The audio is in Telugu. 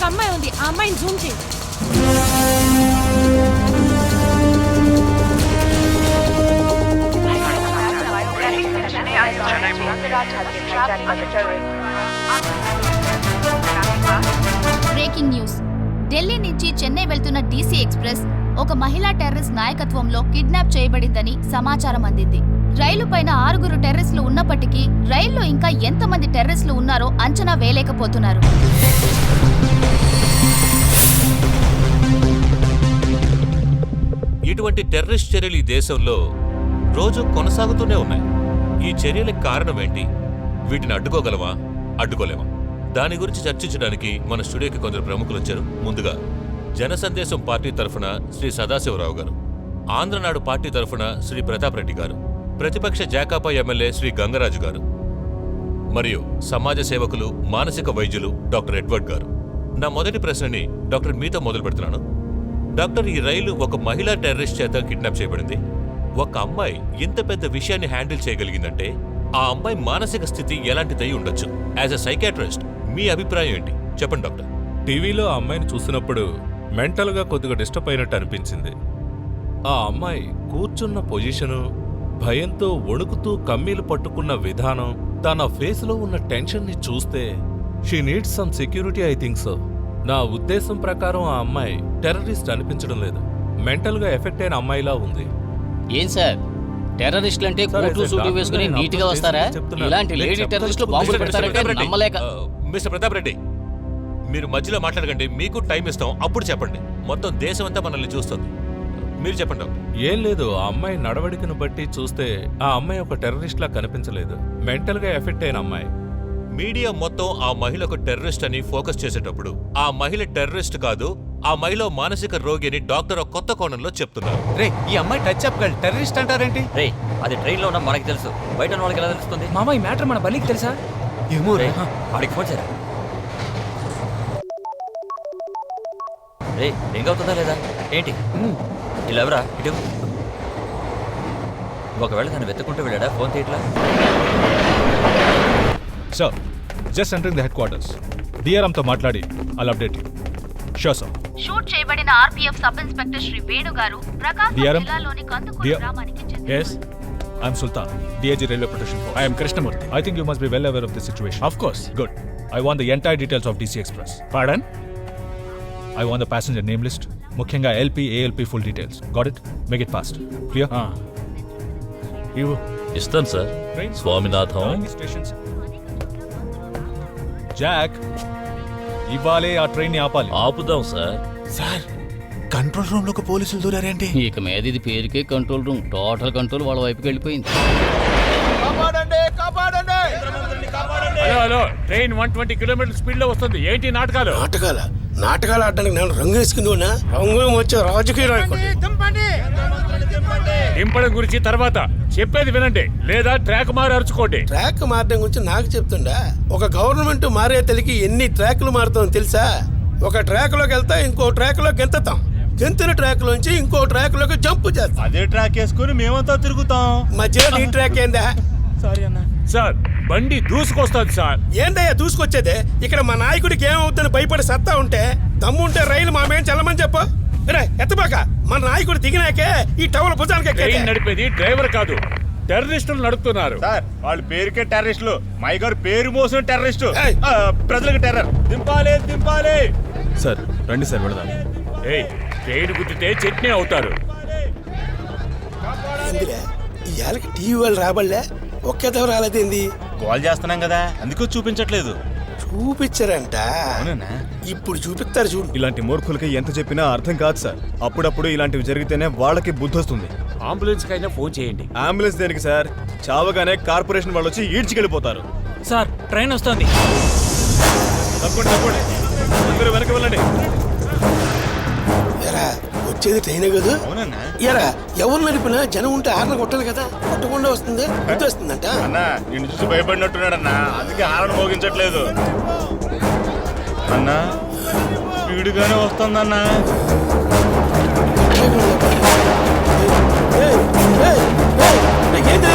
అమ్మాయి ఉంది, ఆ అమ్మాయిని జూమ్ చేయి. Breaking news. ఢిల్లీ నుంచి చెన్నై వెళ్తున్న డీసీ ఎక్స్ప్రెస్ ఒక మహిళా టెర్రరిస్ట్ నాయకత్వంలో కిడ్నాప్ చేయబడిందని సమాచారం అందింది. రైలు పైన 6 టెర్రరిస్టులు ఉన్నప్పటికీ రైల్లో ఇంకా ఎంతమంది టెర్రరిస్టులు ఉన్నారో అంచనా వేయలేకపోతున్నారు. ఇటువంటి టెర్రరిస్ట్ చర్యలు ఈ దేశంలో రోజు కొనసాగుతూనే ఉన్నాయి. ఈ చర్యలకు కారణం ఏంటి? వీటిని అడ్డుకోగలమా, అడ్డుకోలేమా? దాని గురించి చర్చించడానికి మన స్టూడియోకి కొందరు ప్రముఖులు వచ్చారు. ముందుగా జన సందేశం పార్టీ తరఫున శ్రీ సదాశివరావు గారు, ఆంధ్రనాడు పార్టీ తరఫున శ్రీ ప్రతాప్ రెడ్డి గారు, ప్రతిపక్ష జాకాపా ఎమ్మెల్యే శ్రీ గంగరాజు గారు, మరియు సమాజ సేవకులు, మానసిక వైద్యులు డాక్టర్ ఎడ్వర్డ్ గారు. నా మొదటి ప్రశ్నని డాక్టర్ మీతో మొదలు పెడుతున్నాను. డాక్టర్, ఈ రైలు ఒక మహిళా టెర్రరిస్ట్ చేత కిడ్నాప్ చేయబడింది. ఒక అమ్మాయి ఇంత పెద్ద విషయాన్ని హ్యాండిల్ చేయగలిగిందంటే ఆ అమ్మాయి మానసిక స్థితి ఎలాంటిదై ఉండొచ్చు? యాజ్ ఎ సైకాట్రిస్ట్ మీ అభిప్రాయం ఏంటి? చెప్పండి డాక్టర్. టీవీలో ఆ అమ్మాయిని చూసినప్పుడు మెంటల్గా కొద్దిగా డిస్టర్బ్ అయినట్టు అనిపించింది. ఆ అమ్మాయి కూర్చున్న పొజిషను, భయంతో వణుకుతూ కమ్మీలు పట్టుకున్న విధానం, తన ఫేస్లో ఉన్న టెన్షన్ని చూస్తే she needs some security, I think so. నా ఉద్దేశం ప్రకారం ఆ అమ్మాయి టెర్రరిస్ట్ అనిపించడం లేదు, మెంటల్గా ఎఫెక్ట్ అయిన అమ్మాయిలా ఉంది. ఏం సార్, టెర్రరిస్టులు అంటే కోటు సూటు వేసుకుని నీట్ గా వస్తారా? ఇలాంటి లేడీ టెర్రరిస్టులు బాంబులు పెడతారంటే నమ్మలేక. మిస్టర్ ప్రతాప్ రెడ్డి, మీరు మధ్యలో మాట్లాడకండి. మీకు టైం ఇస్తాం, అప్పుడు చెప్పండి. మొత్తం దేశం అంతా మనల్ని చూస్తుంది. మీరు చెప్పండి డాక్టర్. ఏం లేదు, ఆ అమ్మాయి నడవడికను బట్టి చూస్తే ఆ అమ్మాయి ఒక టెర్రరిస్ట్ లా కనిపించలేదు, మెంటల్గా ఎఫెక్ట్ అయిన అమ్మాయి. మీడియా మొత్తం ఆ మహిళ ఒక టెర్రరిస్ట్ అని ఫోకస్ చేసేటప్పుడు ఆ మహిళ టెర్రరిస్ట్ కాదు, ఆ మహిళ మానసిక రోగి అని డాక్టర్ ఒక కొత్త కోణంలో చెప్తున్నారు. రే, ఈ అమ్మాయి టచ్ అప్ గర్ల్, టెర్రరిస్ట్ అంటారేంటి? రే, అది ట్రైన్ లో ఉన్న మనకి తెలుసు, బయట ఉన్న వాళ్ళకి ఎలా తెలుస్తుంది? మామ, ఈ మ్యాటర్ మన బలికి తెలుసా? ఏమో రే, ఆడికి ఫోన్ చేయరా. రే, రింగ్ అవుతుందా లేదా? ఏంటి ఇలా ఎవరా? ఇటు ఒకవేళ తను వెతుక్కుంటూ వెళ్ళాడా? ఫోన్ తీయట్లా. Sir, just entering the headquarters. DRMతో మాట్లాడి I'll update you. Sure, sir. Shoot చేయబడిన RPF sub inspector Shri Venu గారు ప్రకాశం జిల్లాలోని కందుకూరు గ్రామానికి చెందిన. Yes, I'm Sultan, DIG Railway Protection Force. I am Krishnamurthy. I think you must be well aware of the situation. Of course. Good. I want the entire details of DC Express. Pardon? I want the passenger name list, ముఖ్యంగా LP, ALP full details. Got it? Make it fast. Clear? ఇవ్వు. ఇస్తాను సార్. స్వామినాథం. Stations. Jack, ఇవ్వాలే ఆ ట్రైన్ ని ఆపాలి. ఆపుదాం సార్. సార్, కంట్రోల్ రూమ్ లోకి పోలీసులు దూరారేంటి? ఇక మీద ఇది పేరుకే కంట్రోల్ రూమ్, టోటల్ కంట్రోల్ వాళ్ళ వైపుకి వెళ్ళిపోయింది. హలో, ట్రైన్ 120 కిలోమీటర్ స్పీడ్ లో వస్తుంది. ఏంటి నాటకాలు? నాటకాలు ఆడడానికి నేను రంగు వేసుకుందా? రంగు వచ్చే రాజకీయ దింపడం గురించి తర్వాత చెప్పేది వినండి, లేదా ట్రాక్ మారి అరుచుకోండి. ట్రాక్ మారడం గురించి నాకు చెప్తుండా? ఒక గవర్నమెంట్ మారే తెలికి ఎన్ని ట్రాక్లు మారుతాం తెలుసా? ఒక ట్రాక్ లోకి వెళ్తా, ఇంకో ట్రాక్ లో గెంతుతాం, గెంతిన ట్రాక్ లోంచి ఇంకో ట్రాక్ లోకి జంప్ చేస్తాం. అదే ట్రాక్ వేసుకుని మేమంతా తిరుగుతాం. మధ్యలో ఈ ట్రాక్ ఏందా? సారీ అన్న. సార్, బండి దూసుకొస్తుంది సార్. ఏందయ్యా దూసుకొచ్చేదే? ఇక్కడ మా నాయకుడికి ఏమవుతుందని భయపడి సత్తా ఉంటే, దమ్ముంటే రైలు మా మేము చల్లమని చెప్పు. ఎత్తబాక, మన నాయకుడు దిగినాకే ఈ టవల్ భుజానికి నడిపేది డ్రైవర్ కాదు, టెర్రరిస్టులు నడుపుతున్నారు. సార్, వాళ్ళ పేరుకే టెర్రరిస్టులు. మై గారు పేరు మోసిన టెర్రరిస్టు. ప్రజలకు టెర్రర్. దింపాలి దింపాలి. సార్ రండి సార్, వెళదాం. ట్రైన్ గుద్దితే చట్నీ అవుతారు. ఇవాళకి టీవీ వాళ్ళు రాబడలే, ఒక్కేదో రాలేదేంది? కాల్ చేస్తున్నాం కదా, అందుకు చూపించట్లేదు. చూపించారంట. ఇప్పుడు చూపిస్తారు చూడు. ఇలాంటి మూర్ఖులకి ఎంత చెప్పినా అర్థం కాదు సార్. అప్పుడప్పుడు ఇలాంటివి జరిగితేనే వాళ్ళకి బుద్ధి వస్తుంది. అంబులెన్స్ కైనా ఫోన్ చేయండి. అంబులెన్స్ దేనికి సార్? చావగానే కార్పొరేషన్ వాళ్ళు వచ్చి ఈడ్చికెళ్ళిపోతారు. సార్, ట్రైన్ వస్తుంది. తప్పండి తప్పండి, అందరూ వెనక వెళ్ళండి. ఎరా, వచ్చేది ట్రైనే కదా? ఎరా, ఎవరు నడిపినా జనం ఉంటే ఆరణ కొట్టాలి కదా, కొట్టకుండా వస్తుంది, గుర్తు వస్తుందంట. అన్నా, నిన్ను చూసి భయపడినట్టున్నాడన్నా, అందుకే హారన్ మోగించట్లేదు. అన్నా, స్పీడ్గానే వస్తుందన్నా. ఏంటి